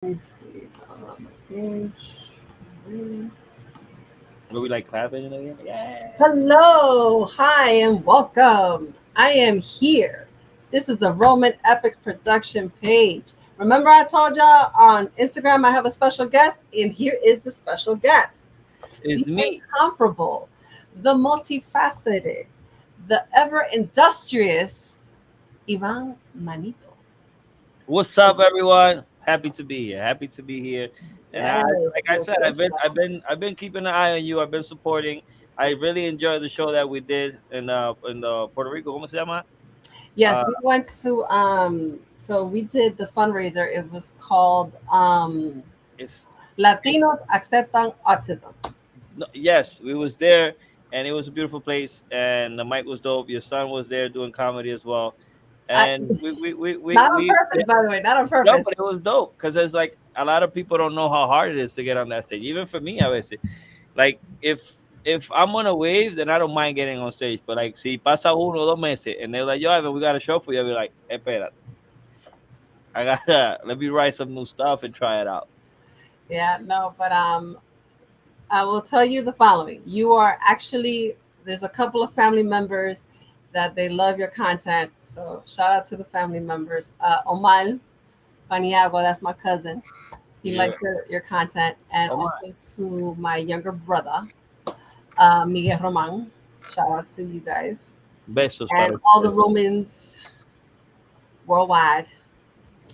Let me see. On the page. Were we like clapping and again? Yeah. Hello, hi, and welcome. I am here. This is the Roman Epic production page. Remember, I told y'all on Instagram I have a special guest, and here is the special guest, the It's me. incomparable, the multifaceted, the ever industrious Ivan Manito. What's up, everyone? Happy to be here. Happy to be here. And Yes, like I so said, I've been keeping an eye on you. I've been supporting. I really enjoyed the show that we did in Puerto Rico. ¿Cómo se llama? yes, Uh, we went to so we did the fundraiser. It was called it's Latinos Aceptan Autism. no, yes, we was there, and it was a beautiful place. And the mic was dope. Your son was there doing comedy as well, I, and not on purpose, by the way, not on no, purpose. but it was dope because it's like a lot of people don't know how hard it is to get on that stage. Even for me, I would say, like if I'm on a wave, then I don't mind getting on stage. But like, si pasa uno dos meses, and they're like, "Yo, Ivan, we got a show for you," I'll be like, "Espérate, I gotta let me write some new stuff and try it out." Yeah, no, but I will tell you the following. You are actually there's a couple of family members that they love your content. So shout out to the family members. Omar Paniagua, that's my cousin. He Yeah. likes your content, and Oh my, also to my younger brother, Miguel Roman. Shout out to you guys besos and para all the ustedes. Romans worldwide.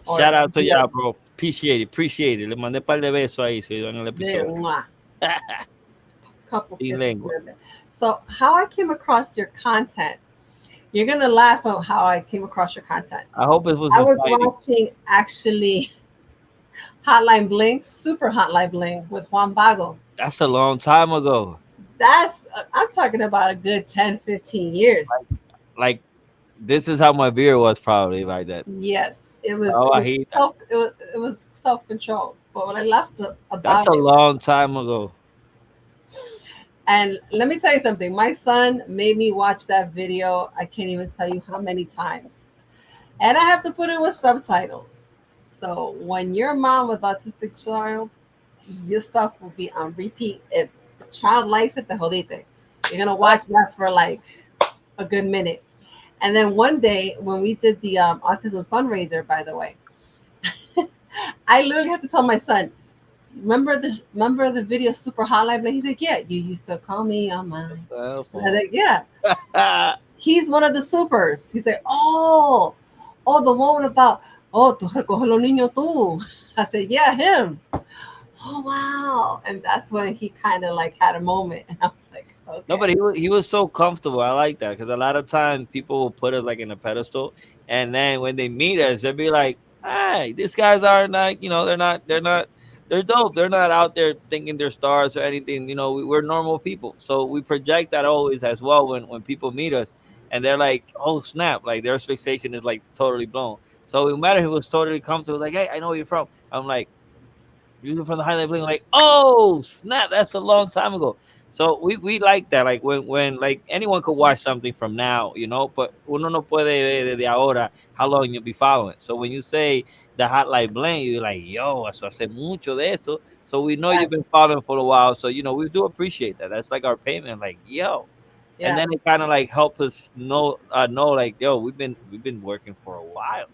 Or Shout out to yeah, y'all, bro. Appreciate it. Le mandé par de besos ahí, se en el de episodio. couple Sin kisses lengua. here and there. So, how I came across your content, you're gonna laugh at how I came across your content. I hope it I wasn't was fighting. watching actually Hotline Bling, Super Hotline Bling with Juan Bago. That's a long time ago. That's I'm talking about a good 10, 15 years. Like this is how my beer was probably like that. Yes, Oh, I hate that. it was self control. But what I loved That's about a it, long time ago. and let me tell you something, my son made me watch that video. I can't even tell you how many times, and I have to put it with subtitles. So when your mom with autistic child, your stuff will be on repeat. If the child likes it, the jodite. You're gonna watch that for like a good minute. And then one day when we did the autism fundraiser, by the way, I literally had to tell my son, remember the video Super Hotline Bling? He's like, yeah, you used to call me on mine. Cell And I was phone. like, yeah, he's one of the supers. He's like, oh, the one about, oh, tú recoges los niños tú. I said, yeah, him. Oh, wow. And that's when he kind of like had a moment. And I was like, No, but okay. he was so comfortable. I like that because a lot of times people will put us like in a pedestal, and then when they meet us, they'll be like, "Hey, these guys are not. They're dope. They're not out there thinking they're stars or anything. We're normal people. So we project that always as well when people meet us, and they're like, oh snap, like their expectation is like totally blown. So no matter who was totally comfortable, like, hey, I know where you're from. I'm like, you're from the highlight bling, like, oh snap, that's a long time ago. So we like that, like when like anyone could watch something from now, but uno no puede ver desde ahora how long you'll be following. So when you say the hotline bling, you're like, yo, eso hace mucho de eso. So we know Yeah. you've been following for a while. So we do appreciate that. That's like our payment, like, yo. And Yeah. then it kind of like help us know like, yo, we've been working for a while.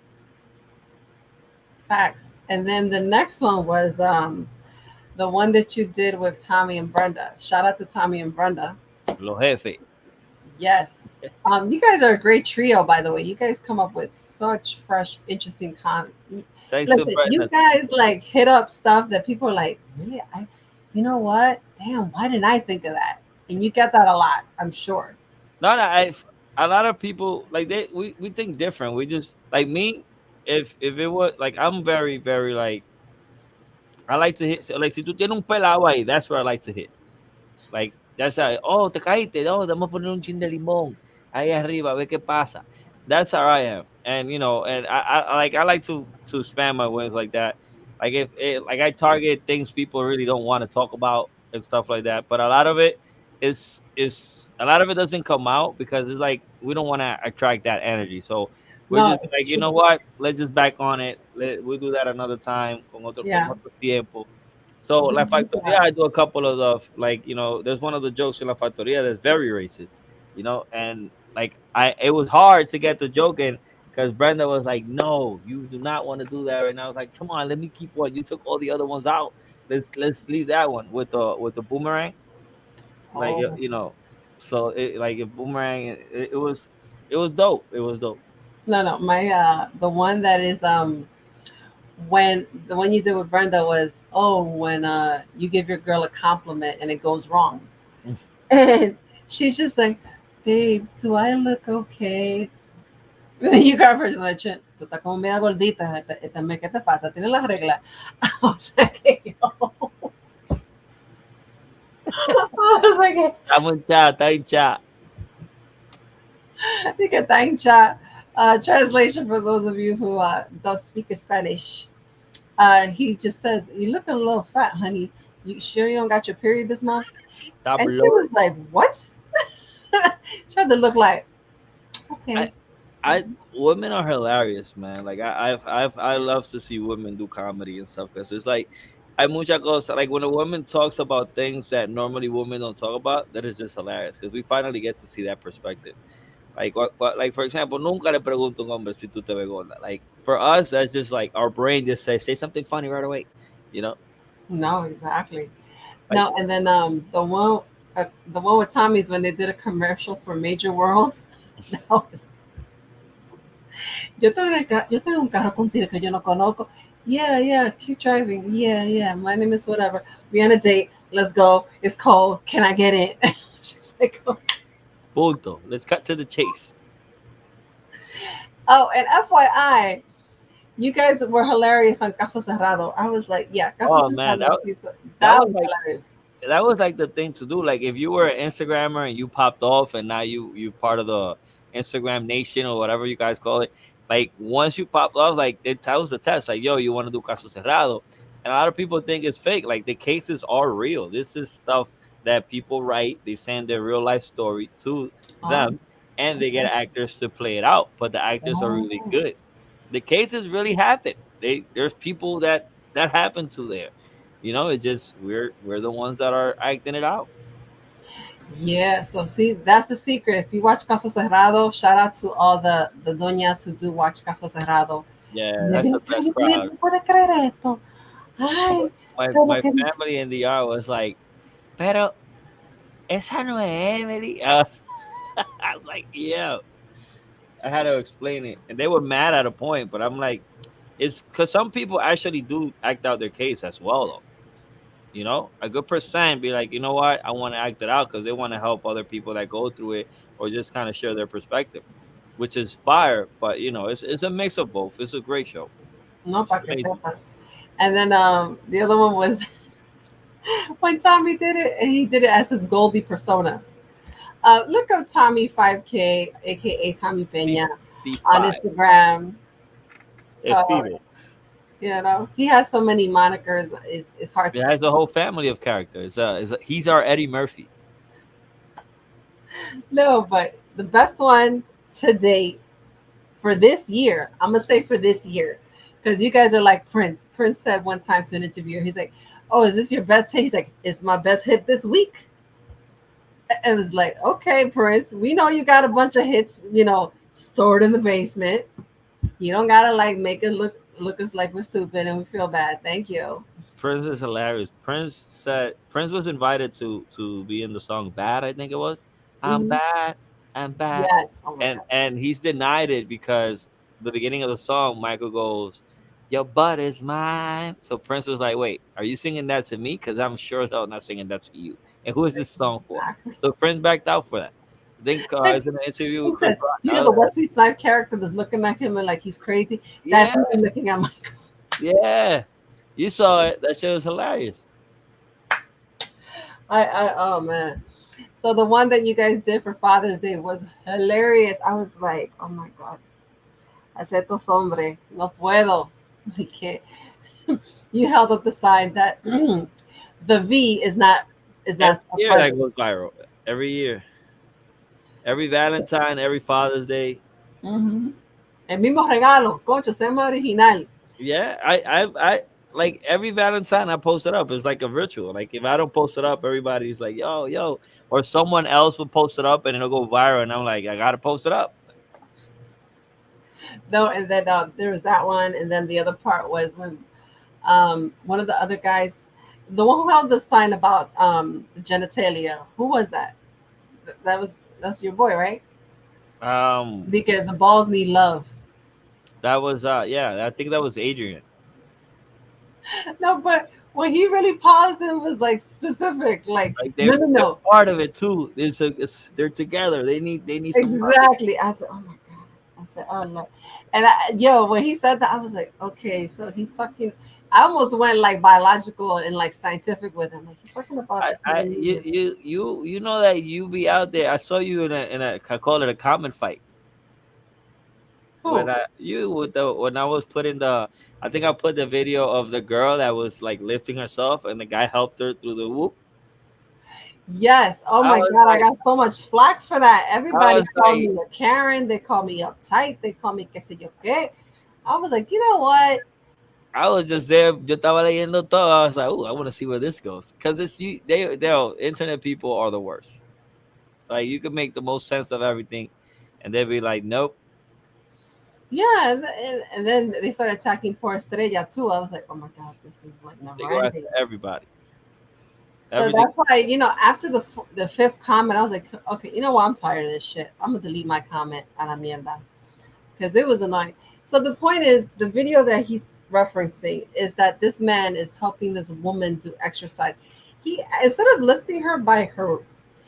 Facts. And then the next one was the one that you did with Tommy and Brenda. Shout out to Tommy and Brenda. Los jefes. Yes. You guys are a great trio, by the way. You guys come up with such fresh, interesting Thanks to Listen, you Brenda. guys like hit up stuff that people are like, really? You know what? Damn, why didn't I think of that? And you get that a lot, I'm sure. No, no, a lot of people like we think different. We just like me. If it was like I'm very very like I like to hit. So, like si tú tienes un pelado ahí, that's where I like to hit. Like that's how. Oh, te caíste. Oh, vamos a poner un chin de limón ahí arriba a ver qué pasa. That's how I am. And and I like to spam my wings like that. Like if it, like I target things people really don't want to talk about and stuff like that. But a lot of it is a lot of it doesn't come out because it's like we don't want to attract that energy. So We're No, just like, it's you know just, what? Let's just back on it. We'll do that another time con yeah. otro tiempo. So La Factoría, Yeah. I do a couple of the like, there's one of the jokes in La Factoría that's very racist, and like it was hard to get the joke in because Brenda was like, "No, you do not want to do that right now." I was like, "Come on, let me keep one. You took all the other ones out. Let's leave that one with the boomerang." Like Oh so it like a boomerang. It was dope. It was dope. no, no, my the one that is when the one you did with Brenda was, oh, when you give your girl a compliment and it goes wrong, and she's just like, babe, do I look okay? And then you grab her and like, tú estás como media gordita, también, ¿qué te pasa? ¿Tienes la regla? O sea que yo, I was like, Está hinchada, está hinchada. I think a tancha. Translation for those of you who don't speak Spanish. He just says, "You looking a little fat, honey. You sure you don't got your period this month?" Está And she was blurry. like, "What?" She had to look like, I "Okay." I women are hilarious, man. Like I love to see women do comedy and stuff because it's like I mucha cosa. Like when a woman talks about things that normally women don't talk about, that is just hilarious because we finally get to see that perspective. Like like for example, nunca le pregunto a un hombre si tú te ves gorda. Like for us, that's just like our brain just says say something funny right away. You know, No, exactly. like No, and then the one with Tommy's when they did a commercial for Major World. That was, yo tengo un carro contigo que yo no conozco. Yeah, yeah, keep driving. Yeah, yeah. My name is whatever. We on a date. Let's go. It's cold. Can I get in? She's like, oh. punto. Let's cut to the chase. Oh, and FYI, you guys were hilarious on Caso Cerrado. I was like, yeah, Caso Oh man, Cerrado. that That was was like hilarious. that was like the thing to do. Like if you were an Instagrammer and you popped off and now you part of the Instagram nation or whatever you guys call it, like once you popped off, like that was the test. Like, yo, you want to do caso cerrado. And a lot of people think it's fake. Like the cases are real. This is stuff that people write. They send their real life story to Oh, them and they get okay. actors to play it out. But the actors are really Oh. good. The cases really happen. There's people that happen to there. It's just we're the ones that are acting it out. Yeah, so see, that's the secret. If you watch Caso Cerrado, shout out to all the doñas who do watch Caso Cerrado. Yeah, Y that's ven the acá, best Dios mío, crowd. no puede creer esto. Ay, My pero my que dice, family in the R was like, pero esa no es Emily. I was like, yeah. I had to explain it, and they were mad at a point, but I'm like, it's because some people actually do act out their case as well, though. A good percent be like, you know what, I want to act it out because they want to help other people that go through it, or just kind of share their perspective, which is fire. But it's a mix of both. It's a great show. no, It's para que amazing. sepas. And then the other one was when Tommy did it, and he did it as his Goldie persona. Look up Tommy 5K, aka Tommy Peña, on 55. Instagram. So Efire. he has so many monikers. It's hard to It keep has a up. whole family of characters. He's our Eddie Murphy. No, but the best one to date for this year, I'm gonna say for this year, because you guys are like Prince. Prince said one time to an interviewer, he's like, "Oh, is this your best hit?" He's like, "It's my best hit this week." It was like, "Okay, Prince, we know you got a bunch of hits, stored in the basement. You don't gotta like make it look us like we're stupid and we feel bad. Thank you." Prince is hilarious. Prince was invited to be in the song "Bad." I think it was. I'm Hmm. bad. I'm bad. Yes. Oh my And god. and he's denied it because the beginning of the song, Michael goes, "Your butt is mine." So Prince was like, "Wait, are you singing that to me? Because I'm sure as hell not singing that to you. And who is this song for?" Exactly. So Prince backed out for that. I think it's in an interview with He Chris said, Rock. the Wesley Snipes character that's looking at him and like he's crazy. That's Yeah, me looking at Michael. yeah. You saw it. That shit was hilarious. Oh man. So the one that you guys did for Father's Day was hilarious. I was like, oh my god, aceptos hombre, no puedo. Okay. You held up the sign that the V is not Every a year that present. goes viral. Every year. Every Valentine, every Father's Day. Hmm. El mismo regalo, concho, se llama original. Yeah, I like every Valentine I post it up. It's like a ritual. Like if I don't post it up, everybody's like, yo, yo, or someone else will post it up and it'll go viral, and I'm like, I gotta post it up. No, and then there was that one, and then the other part was when one of the other guys, the one who held the sign about the genitalia. Who was that? That was that's your boy, right? Um, Because the balls need love. that was yeah, I think that was Adrian. No, but when he really paused and was like specific, like Like no, no, they're no, part of it too. They're together. They need some love. exactly. I said, oh my god. I said, oh no. And yo, when he said that, I was like, okay, so he's talking. I almost went like biological and like scientific with him. Like he's talking about the I human needed. you know that you be out there. I saw you in a I call it a comment fight when Who? I you with the when I was putting the I think I put the video of the girl that was like lifting herself and the guy helped her through the whoop. Yes. Oh I my was God. I like got so much flack for that. I Everybody was called like me a Karen. They called me uptight. They called me que sé yo qué. I was like, you know what? I was just there. Yo estaba leyendo todo. I was like, oh, I want to see where this goes because it's you. They internet people are the worst. Like you can make the most sense of everything, and they'll be like, nope. Yeah. And then they started attacking poor Estrella too. I was like, oh my God, this is like They never go after ending. everybody. So Everything. that's why, after the fifth comment, I was like, okay, you know what? I'm tired of this shit. I'm going to delete my comment a la mierda because it was annoying. So the point is, the video that he's referencing is that this man is helping this woman do exercise. He instead of lifting her by her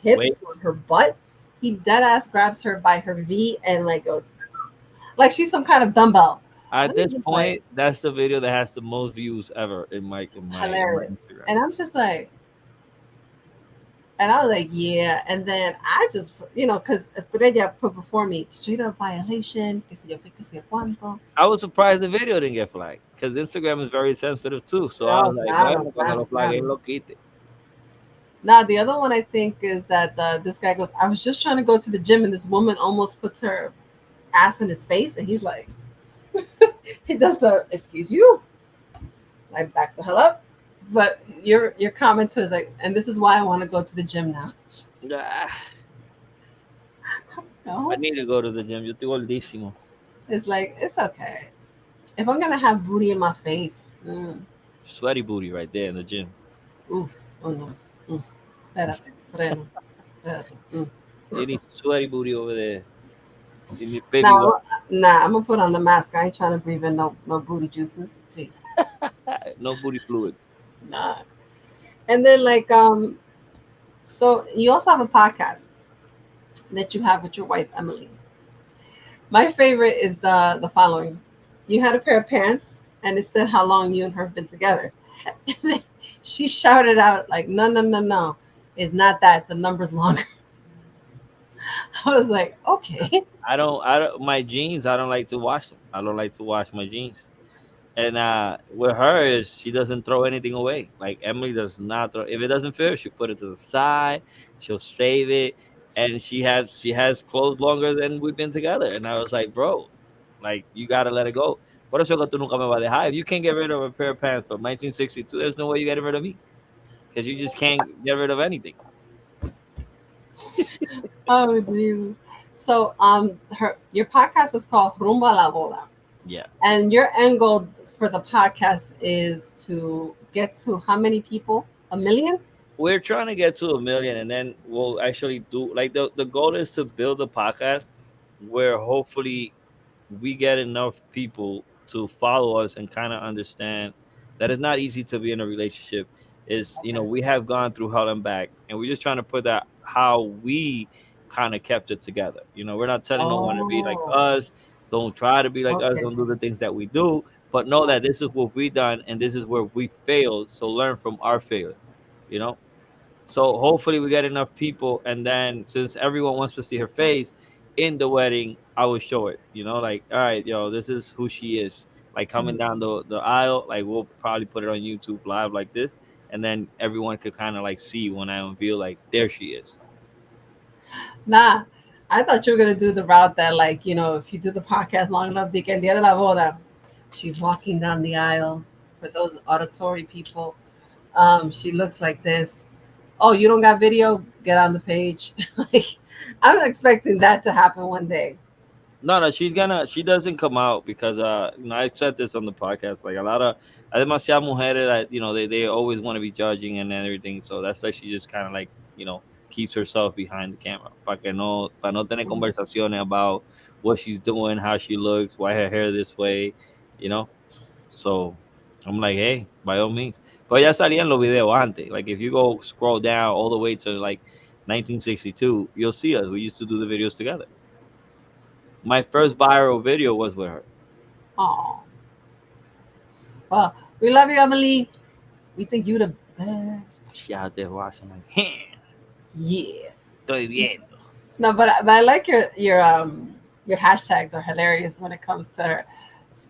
Wait. hips or her butt, he dead ass grabs her by her V and like goes like she's some kind of dumbbell. At I'm this just like point, that's the video that has the most views ever in my hilarious, Instagram. and I'm just like, and I was like, yeah. And then I just, because Estrella put before me straight up violation, que sé yo qué, que sé yo cuánto. I was surprised the video didn't get flagged because Instagram is very sensitive too. So I was Oh, like, claro, bueno, cuando lo claro, flaguen claro. lo quite. Now, the other one I think is that this guy goes, I was just trying to go to the gym, and this woman almost puts her ass in his face, and he's like, he does the, excuse you, like back the hell up. But your comment is like, and this is why I want to go to the gym now. Ah, I No, need to go to the gym. Yo estoy gordísimo. it's like, it's okay. If I'm going to have booty in my face, Sweaty booty right there in the gym. oof, oh no. Mm. Espérate, freno, espérate. You need sweaty booty over there. You need baby Nah, wet. nah, I'm gonna put on the mask. I ain't trying to breathe in no booty juices, please. No booty fluids. Nah. And then so you also have a podcast that you have with your wife Emily. My favorite is the following. You had a pair of pants and it said how long you and her have been together. And then she shouted out like, no, no, no, no. It's not that. The number's longer. I was like, okay. I don't my jeans, I don't like to wash them. I don't like to wash my jeans. And with her is she doesn't throw anything away. Like Emily does not throw if it doesn't fit, she'll put it to the side, she'll save it, and she has clothes longer than we've been together. And I was like, bro, like you gotta let it go. Por eso que tú nunca me vas a dejar. If you can't get rid of a pair of pants from 1962, there's no way you getting rid of me. Because you just can't get rid of anything. Oh Jesus. So her your podcast is called Rumba la Boda. Yeah. And your end goal for the podcast is to get to how many people? A million? We're trying to get to a million, and then we'll actually do like the goal is to build a podcast where hopefully we get enough people to follow us and kind of understand that it's not easy to be in a relationship. Is Okay. we have gone through hell and back, and we're just trying to put that how we kind of kept it together. We're not telling no one to be like Oh, us. Don't try to be like us. okay. Don't do the things that we do, but know that this is what we done and this is where we failed. So learn from our failure. You know. So hopefully we get enough people, and then since everyone wants to see her face in the wedding, I will show it. Like all right, yo, this is who she is. Like coming down the aisle, like we'll probably put it on YouTube live like this, and then everyone could kind of like see when I unveil, like there she is. Nah. I thought you were gonna do the route that, like, if you do the podcast long enough, de que el día de la boda, she's walking down the aisle. For those auditory people, she looks like this. Oh, you don't got video? Get on the page. Like, I'm expecting that to happen one day. No, no, she doesn't come out because I said this on the podcast. Like a lot of hay demasiadas mujeres that they always want to be judging and everything. So that's why she just kind of like keeps herself behind the camera para no tener Mhm. conversaciones about what she's doing, how she looks, why her hair this way, you know. So I'm like, hey, by all means. But ya salían los videos antes. Like if you go scroll down all the way to like 1962, you'll see us. We used to do the videos together. My first viral video was with her. Oh, well, we love you, Emily. We think you the best. She out there watching like, "Huh, Yeah. estoy viendo." No, but I like your hashtags are hilarious when it comes to her.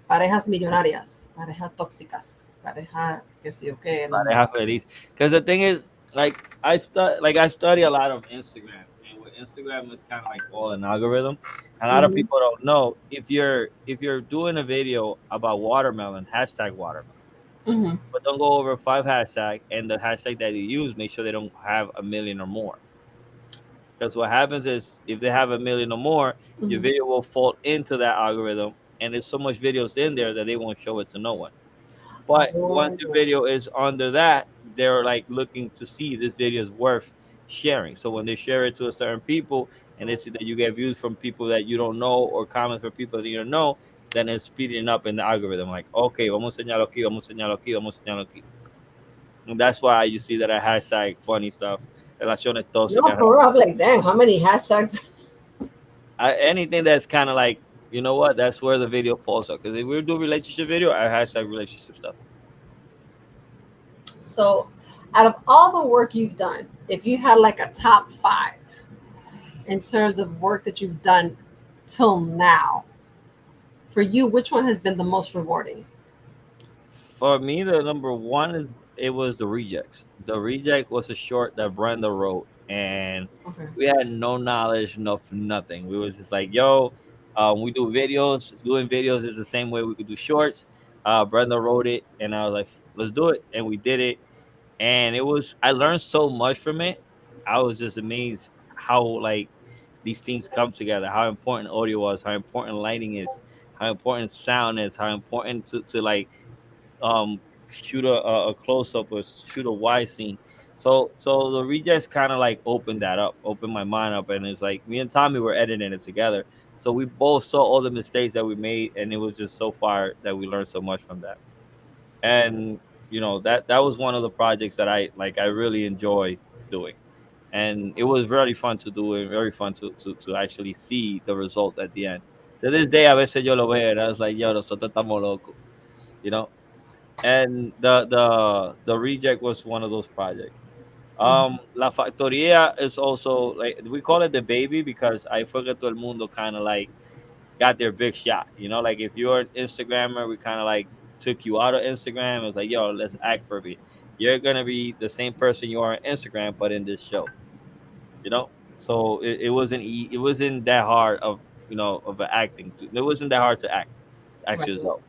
Parejas millonarias, parejas tóxicas, pareja que sí o qué. Pareja feliz. Because the thing is, I study a lot of Instagram, and with Instagram, it's kind of like all an algorithm. A lot of Mhm, people don't know if you're doing a video about watermelon, hashtag watermelon, mhm, but don't go over 5 hashtag, and the hashtag that you use, make sure they don't have a million or more. Because what happens is if they have a million or more, your mhm. video will fall into that algorithm, and there's so much videos in there that they won't show it to no one. But once Oh, your video is under that, they're like looking to see this video is worth sharing. So when they share it to a certain people and they see that you get views from people that you don't know or comments from people that you don't know, then it's speeding up in the algorithm. Like, okay, vamos a señalarlo aquí, vamos a señalarlo aquí, vamos a señalarlo aquí. And that's why you see that I hashtag funny stuff, relaciones no, tóxicas, for real. I'm like, damn, how many hashtags? anything that's kind of like, you know what, that's where the video falls out. Because if we do relationship video, I hashtag relationship stuff. So, out of all the work you've done, if you had like a top five in terms of work that you've done till now, for you, which one has been the most rewarding? For me, the number one is it was the rejects. The reject was a short that Brenda wrote, and Okay. we had no knowledge, no nothing. We was just like, "Yo, we do videos. Doing videos is the same way we could do shorts." Brenda wrote it, and I was like, "Let's do it," and we did it. And it was I learned so much from it. I was just amazed how like these things come together, how important audio was, how important lighting is, how important sound is, how important to like shoot a close up or shoot a wide scene. So the rejects kind of like opened that up, opened my mind up, and it's like me and Tommy were editing it together. So we both saw all the mistakes that we made, and it was just so far that we learned so much from that. And that was one of the projects that I really enjoy doing, and it was very fun to do and very fun to actually see the result at the end. To this day, a veces yo lo veo, and I was like, yo, nosotros estamos locos, you know and the reject was one of those projects. Mhm. La Factoria is also like we call it the baby because I forget todo el mundo kind of like got their big shot. Like if you're an Instagrammer, we kind of like took you out of Instagram. It was like, yo, let's act for a bit. You're gonna be the same person you are on Instagram, but in this show. So it wasn't that hard of acting. It wasn't that hard to act Right. yourself,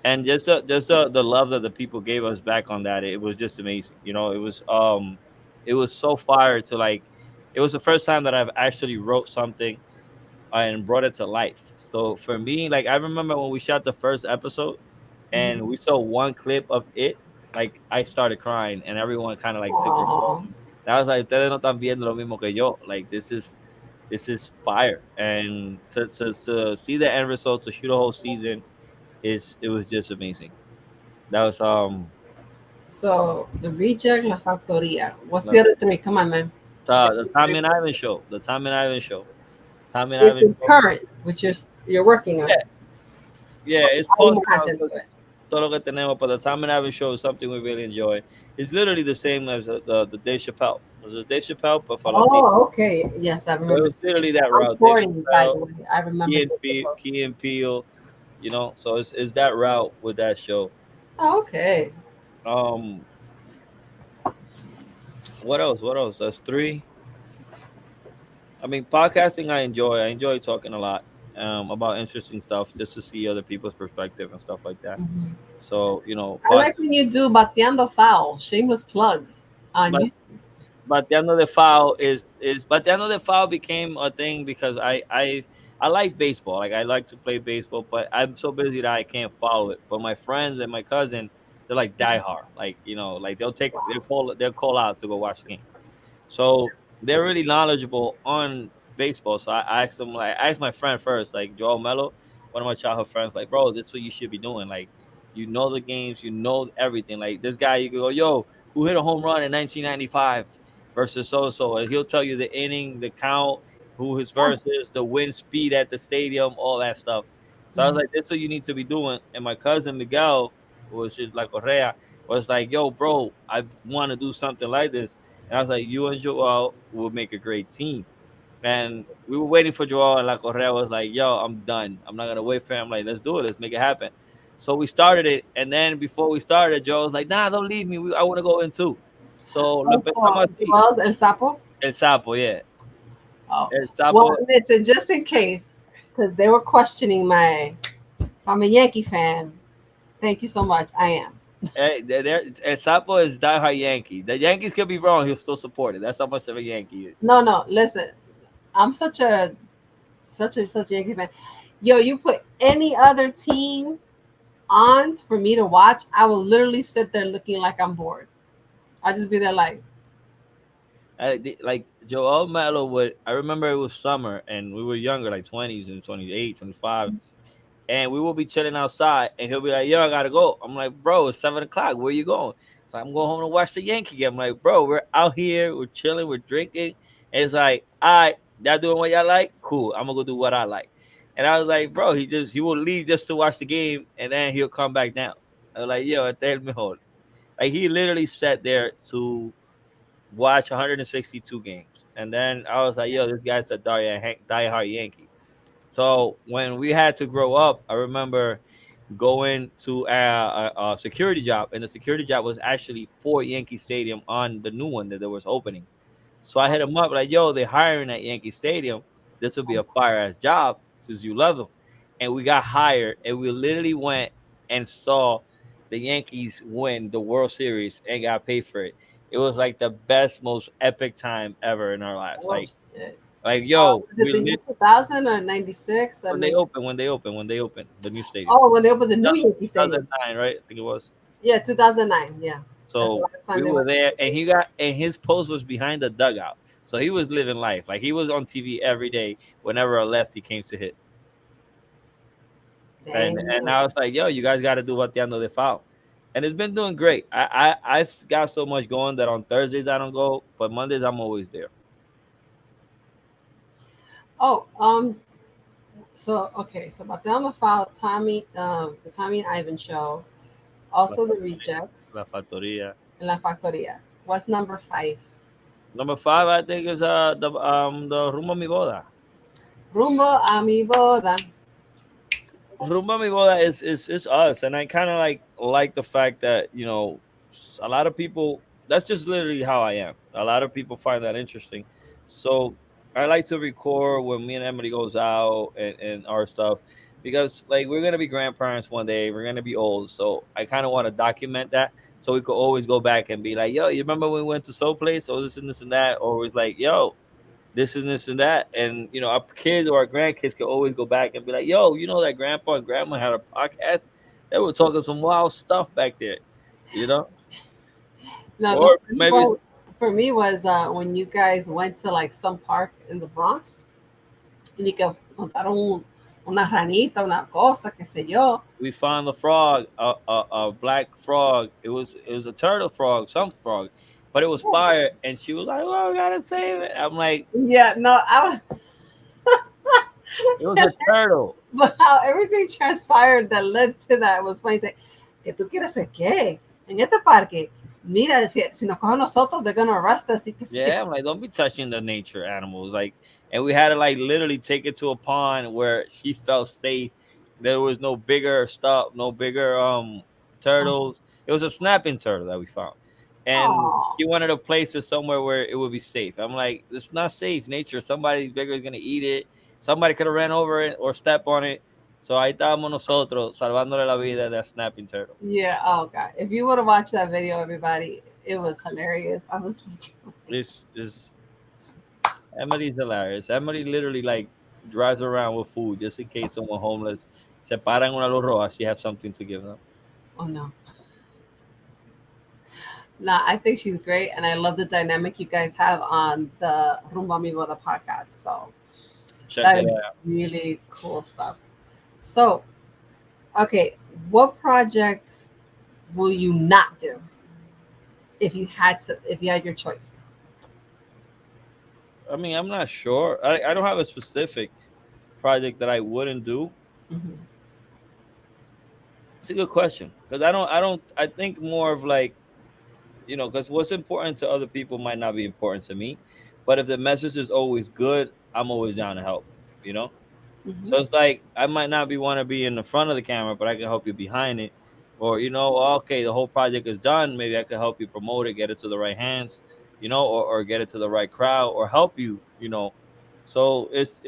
and just the love that the people gave us back on that, it was just amazing. It was so fire to like it was the first time that I've actually wrote something and brought it to life. So for me, like I remember when we shot the first episode and Mhm. we saw one clip of it, like I started crying and everyone kind of like took their phone. Aw. And I was like, ustedes no están viendo lo mismo que yo. Like this is fire. And to see the end result, to shoot a whole season, it was just amazing. That was So the reject, La Factoria. What's the the, other three? Come on, man. the Tommy and Ivan show. The Tommy and Ivan show. Tommy and Which Ivan is show. current, which you're working on. Yeah, yeah, Okay, it's adding post more now content because to it. todo lo que tenemos, but the Tommy and Ivan show is something we really enjoy. It's literally the same as the Dave Chappelle. It was a Dave Chappelle, but for Latino. Oh, okay. Yes, I So it remember. was literally that I'm route. Dave 40, by Chappelle, the way. I remember this before. Key and Peele, So it's that route with that show. Oh, okay. Um, what else? What else? That's three. I mean, podcasting I enjoy. I enjoy talking a lot about interesting stuff just to see other people's perspective and stuff like that. Mhm. So, you know, I like when you do Bateando Foul, shameless plug on but YouTube. Bateando de Foul is Bateando de Foul became a thing because I like baseball. Like I like to play baseball, but I'm so busy that I can't follow it. But my friends and my cousin, they're like diehard. Like, you know, like they'll call out to go watch the game. So they're really knowledgeable on baseball. So I asked them, like, I asked my friend first, like Joel Mello, one of my childhood friends, like, bro, this is what you should be doing. Like, you know the games, you know everything. Like this guy, you can go, yo, who hit a home run in 1995 versus so, and he'll tell you the inning, the count, who his Oh, verse is, the wind speed at the stadium, all that stuff. So I was mhm. like, this is what you need to be doing. And my cousin Miguel, which is La Correa, was like, yo, bro, I want to do something like this. And I was like, you and Joel will make a great team. And we were waiting for Joel, and La Correa was like, yo, I'm done. I'm not gonna wait for him. Like, let's do it. Let's make it happen. So we started it, and then before we started, Joel was like, nah, don't leave me. I want to go in too. So lo Oh, empezamos for así. Joel's El Sapo. El Sapo, yeah. Oh, El well, Sapo, listen, just in case, because they were questioning my, if I'm a Yankee fan. Thank you so much. I am. El Sapo is diehard Yankee. The Yankees could be wrong. He'll still support it. That's how much of a Yankee he is. No, no, listen. I'm such a Yankee fan. Yo, you put any other team on for me to watch, I will literally sit there looking like I'm bored. I'll just be there like, Like Joel Mello would. I remember it was summer and we were younger, like 20s and 28, 25, and we will be chilling outside, and he'll be like, "Yo, I gotta go." I'm like, "Bro, it's 7 o'clock. Where you going?" So I'm going home to watch the Yankee game. I'm like, "Bro, we're out here, we're chilling, we're drinking." And it's like, "All right, y'all doing what y'all like? Cool. I'm gonna go do what I like." And I was like, "Bro, he will leave just to watch the game, and then he'll come back down." I was like, "Yo, este es el mejor." Like he literally sat there to watch 162 games, and then I was like, "Yo, this guy's a diehard Yankee." So when we had to grow up, I remember going to a security job, and the security job was actually for Yankee Stadium on the new one that there was opening. So I hit him up like, "Yo, they're hiring at Yankee Stadium. This will be a fire ass job since you love them." And we got hired, and we literally went and saw the Yankees win the World Series and got paid for it. It was like the best, most epic time ever in our lives. oh shit. Like yo, Is it the year 2000 or 96? Or when they opened the new stadium. oh, when they opened the new Yankee Stadium. 2009, right? I think it was. Yeah, 2009. Yeah. That's the So last time we they were went. there, and his post was behind the dugout. So he was living life. Like he was on TV every day whenever a lefty came to hit. And Dang. I was like, yo, you guys got to do Bateando de Foul. And it's been doing great. I've got so much going that on Thursdays I don't go, but Mondays I'm always there. Oh, so okay, so about down the file, the Tommy and Ivan show, La, also the Factoría- rejects, La Factoría. and La Factoria. What's number 5? Number 5, I think, is the Rumbo Mi Boda. Rumbo a mi boda. Rumba Mi Boda is us, and I kind of like the fact that a lot of people. That's just literally how I am. A lot of people find that interesting, so I like to record when me and Emily goes out and our stuff because like we're gonna be grandparents one day. We're gonna be old, so I kind of want to document that so we could always go back and be like, yo, you remember when we went to so place or this and that, or it's like, yo, this and that. And our kids or our grandkids can always go back and be like, yo, that grandpa and grandma had a podcast. They were talking some wild stuff back there, you know? No, the Or funny maybe one for me was when you guys went to like some park in the Bronx y que contaron una ranita, una cosa, qué sé yo. we found the frog, a black frog. It was a turtle frog, some frog, but it was fire. And she was like, well, we gotta save it. I'm like, Yeah, no, I was, it was a turtle. but how everything transpired that led to that was funny. Say, que tú quieres hacer qué? En este parque. Mira, si nos cogen nosotros, they're gonna arrest us. Y que sé yo. Yeah, I'm like, don't be touching the nature animals. Like, and we had to like literally take it to a pond where she felt safe. There was no bigger stuff, no bigger turtles. It was a snapping turtle that we found. and Oh, she wanted to place it somewhere where it would be safe. I'm like, it's not safe. Nature, somebody's bigger is gonna eat it. Somebody could have ran over it or step on it. So ahí estábamos nosotros salvándole la vida de that snapping turtle. yeah. Oh God. If you would have watched that video, everybody, it was hilarious. I was like, This Emily's hilarious. Emily literally like drives around with food just in case someone homeless se para en una luz roja. She has something to give them. oh no. Nah, I think she's great, and I love the dynamic you guys have on the Rumba Mi Boda podcast. So Check that it is out. really cool stuff. So, okay, what projects will you not do if you had to, if you had your choice? I mean, I'm not sure. I don't have a specific project that I wouldn't do. Hmm. It's a good question because I think more of like, because what's important to other people might not be important to me. But if the message is always good, I'm always down to help, you know? Hmm. So it's like I might not be want to be in the front of the camera, but I can help you behind it. Or, okay, the whole project is done. Maybe I can help you promote it, get it to the right hands, or get it to the right crowd or help you. So it's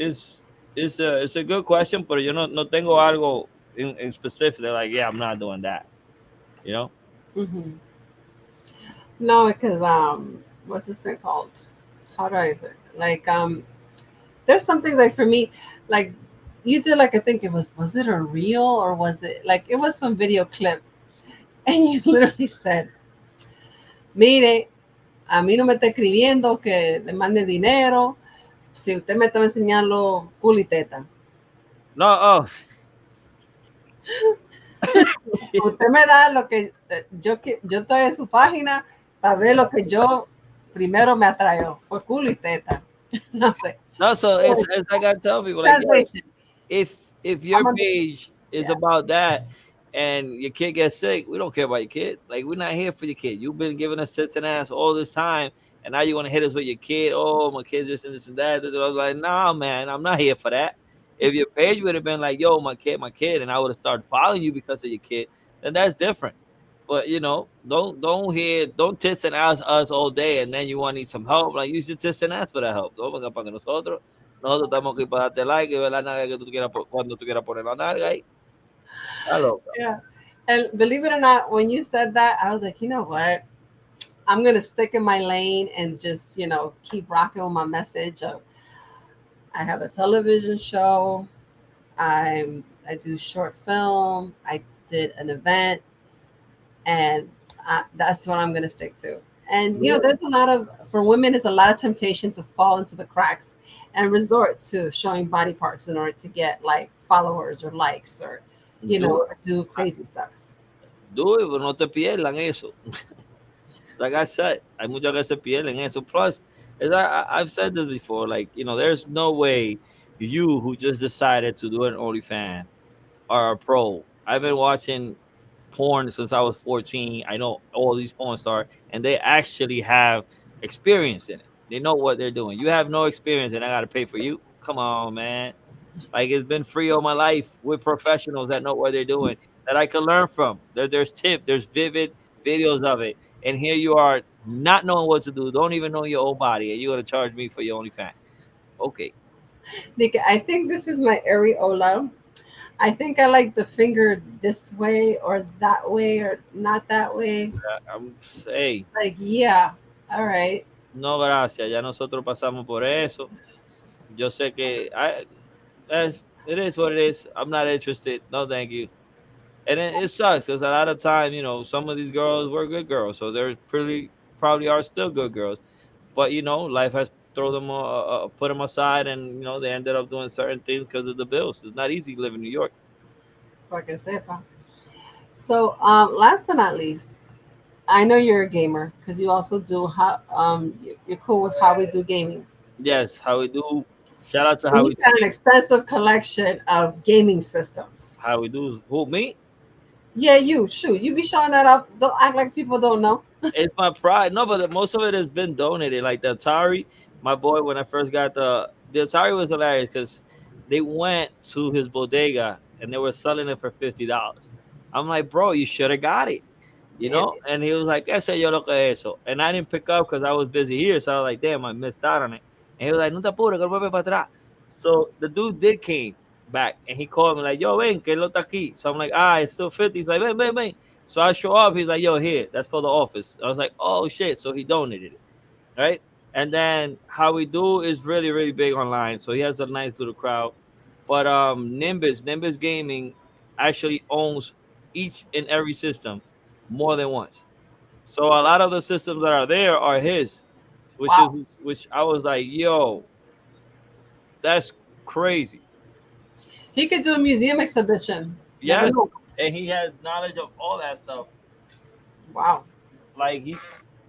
a good question, but no tengo algo in specific. They're like, yeah, I'm not doing that, you know? Hmm. No, because what's this thing called? How do I say it? Like there's some things like for me, like you did like I think it was it a reel or was it like it was some video clip, and you literally said, "Mire, a mí no me está escribiendo que le mande dinero si usted me estaba enseñando culo y teta. No, oh, Usted me da lo que yo estoy en su página para ver lo que yo primero me atrajo. Fue culo y teta. No sé. no. So it's like I tell people, like, yo, Translation. if your I'm a, page is yeah. about that and your kid gets sick, we don't care about your kid. Like, we're not here for your kid. You've been giving us sits and ass all this time, and now you want to hit us with your kid. Oh, my kid's just and this and that. I was like, nah, man, I'm not here for that. If your page would have been like, yo, my kid, and I would have started following you because of your kid, then that's different. But don't tits and ask us all day, and then you want to need some help. Like, use your tits and ask for that help. No venga para que nosotros estamos aquí para darte like y ver la nalga que tú quieras cuando tú quieras poner la nalga ahí. Está loca. Yeah. And believe it or not, when you said that, I was like, you know what? I'm gonna stick in my lane and just, keep rocking with my message of I have a television show. I do short film. I did an event, and that's what I'm gonna stick to. And Yeah. there's a lot of for women, it's a lot of temptation to fall into the cracks and resort to showing body parts in order to get like followers or likes or Do it. do crazy stuff. Do it, pero no te pierdan eso. Like I said, hay muchas que se pierden eso. Plus, as I've said this before, like, there's no way you who just decided to do an OnlyFans are a pro. I've been watching porn since I was 14. I know all these porn stars, and they actually have experience in it. They know what they're doing. You have no experience, and I got to pay for you. Come on, man. Like, it's been free all my life with professionals that know what they're doing that I can learn from. There's tips, there's vivid videos of it, and here you are not knowing what to do, don't even know your own body, and you're gonna charge me for your OnlyFans. Okay, Nick, I think this is my areola. I think I like the finger this way or that way or not that way. I'm hey, Like, yeah, all right. no gracias. Ya nosotros pasamos por eso. Yo sé que it is what it is. I'm not interested. No, thank you. And it sucks because a lot of time, some of these girls were good girls, so they're pretty probably are still good girls. But life has thrown them, put them aside, and they ended up doing certain things because of the bills. It's not easy to live in New York. Porque sepa. So, last but not least, I know you're a gamer because you also do how you're cool with how we do gaming. Yes, how we do. Shout out to And how we you've got do. an extensive collection of gaming systems. How we do. Who me? Yeah, you be showing that up. Don't act like people don't know. It's my pride. No, but most of it has been donated. Like the Atari, my boy, when I first got the Atari was hilarious because they went to his bodega and they were selling it for $50. I'm like, bro, you should have got it. you know? And he was like, ese yo lo que es eso. And I didn't pick up because I was busy here. So I was like, damn, I missed out on it. And he was like, no te apures, que vuelve para atrás. So the dude did came back and he called me like, yo, ven, que lo está aquí. So I'm like, it's still 50. He's like, ven, ven, ven. So I show up. He's like, yo, here, that's for the office. I was like, oh, shit. So he donated it, right? And then how we do is really, really big online. So he has a nice little crowd. But Nimbus Gaming actually owns each and every system more than once. So a lot of the systems that are there are his, which is Wow. which I was like, yo, that's crazy. He could do a museum exhibition. Never Yes, know. and he has knowledge of all that stuff. Wow. Like he,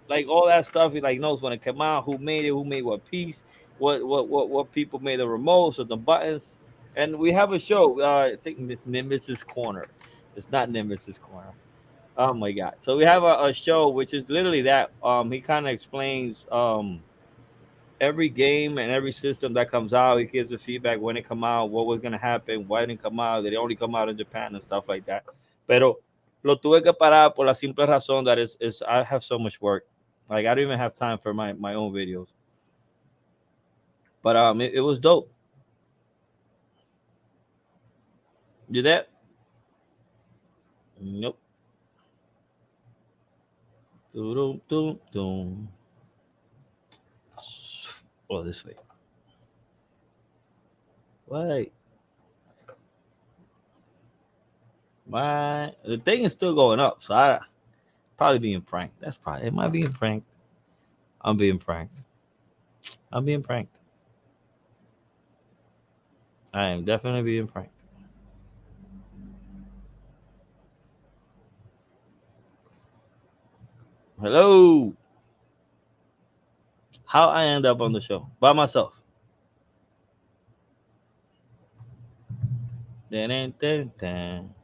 like all that stuff. He like knows when it came out, who made it, who made what piece, what people made the remotes or the buttons. And we have a show. I think it's Nemesis's Corner. It's not Nemesis's Corner. Oh my god! So we have a show which is literally that. He kind of explains every game and every system that comes out. He gives the feedback when it come out, what was gonna happen, why it didn't come out, did it only come out in Japan and stuff like that. Pero lo tuve que parar por la simple razón that is I have so much work. Like I don't even have time for my own videos. But it was dope. You that? Nope. Doom, doom, doom. Oh, this way. Wait. Why? The thing is still going up, so I probably being pranked. That's probably am I being pranked? I'm being pranked. I'm being pranked. I am definitely being pranked. Hello. How I end up on the show by myself? Dun, dun, dun, dun.